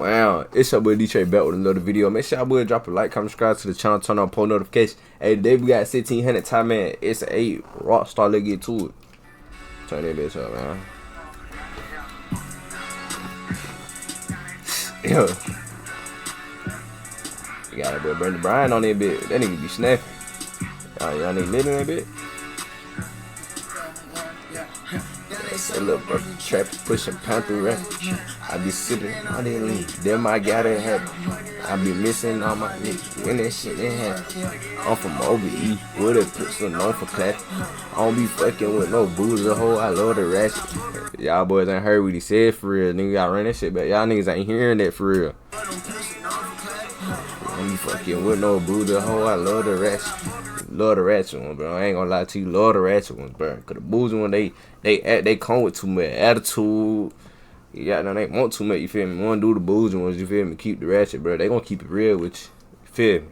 Wow, it's your boy DTRE back with another video. Make sure y'all boy drop a like, comment, subscribe to the channel, turn on post notifications. Hey, today we got 1600 TyMan. It's a RockStar. Let's get to it. Turn that bitch up, man. Yo, you got a boy Brandon Bryan on that bit. That nigga be snapping. Y'all nigga lit in that bit. Say little bro, trap pushing pound through rap. I be sipping all that lean, them I gotta have. I be missing all my niggas when that shit ain't happen. I'm from OBE, with a pistol known for clap. I don't be fucking with no booze or hoe, I love the ratchet. Y'all boys ain't heard what he said for real, nigga. Y'all run that shit back. Y'all niggas ain't hearing that for real. I don't be fucking with no booze or hoe, I love the ratchet. Love the ratchet one, bro. I ain't gonna lie to you. Love the ratchet ones, bro. Cause the boozy one, they come with too much attitude. Yeah, no, they want too much. You feel me? Wanna do the boozy ones, you feel me? Keep the ratchet, bro. They gonna keep it real with you. You feel me?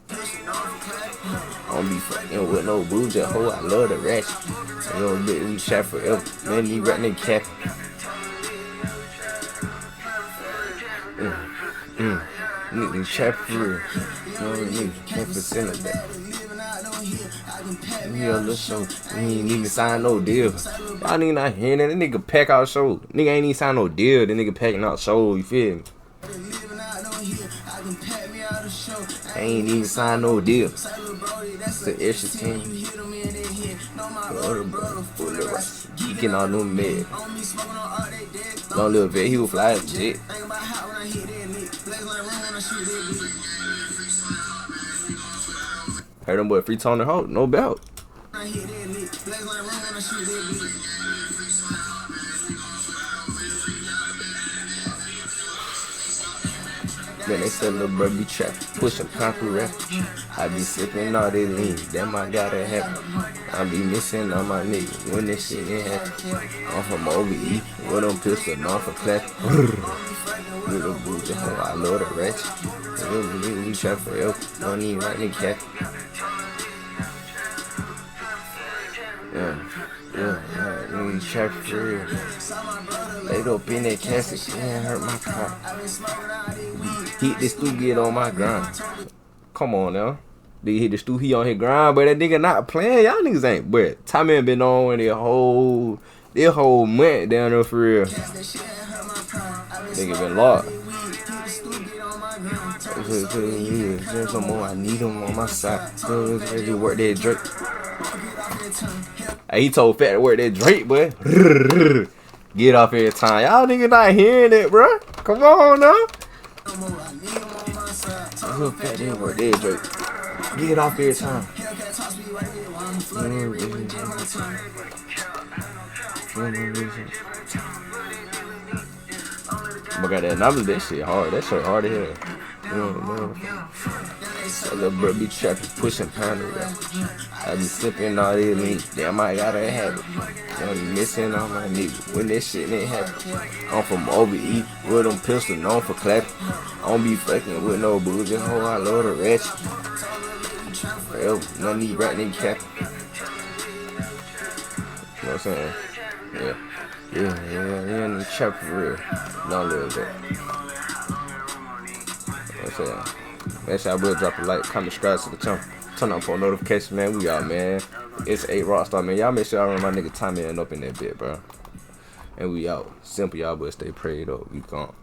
I don't be fucking with no boozy hoe. I love the ratchet. You know, we chat forever. Man, these rat nigga capping. Nigga chat for real. You know what I mean? 10% of that. We on the show, we ain't even sign no deal. Y'all nigga not hearing that. That nigga pack out show. Nigga ain't even sign no deal. That nigga packing out show, you feel me? I ain't even sign no deal. It's the extra team. Geeking on them mad. Long little vet, he will fly a jet. Heard them boy free tone the hoe, no belt. Man, they said little bro be trapped, pushing concrete rap. I be sipping all that lean, damn I gotta have. I be missing all my niggas when this shit ain't happen. I'm from OBE, with them pistol known for clap. With a BOUJEE, I love the ratchet. We trap forever, don't even like nigga cap. Yeah, we trap for real. Laid up in that casket, can't hurt my car. Hit this dude, get on my grind. Come on now. They hit the stu, he on his grind, but that nigga not playing. Y'all niggas ain't. But TyMan been on their whole month down there for real. Nigga been locked. Some more, I need him on my side. Ready work that Drake. Hey, he told Fat to work that Drake, boy. Get off every time. Y'all niggas not hearing it, bro. Come on now. Fat to work that Drake. Get off every time. But got that number, that shit hard. That shit hard as hell. That little bro be trapping, pushing pound of that. I be sipping all this lean. Damn, I gotta have it. I be missing all my niggas when that shit ain't happen. I'm from OBE, with them pistol known for clapping. I don't be fucking with no booze. Hoe, I love the ratchet. Forever, none of these rat nigga capping. You know what I'm saying? Yeah, in the trap for real. Not a little bit. What's that? Make sure I will drop a like, comment, subscribe to the channel. Turn on post notifications, man. We out, man. It's a RockStar, man. Y'all make sure y'all run my nigga TyMan up in that bit, bro. And we out. Simple, y'all, but stay prayed up. We gone.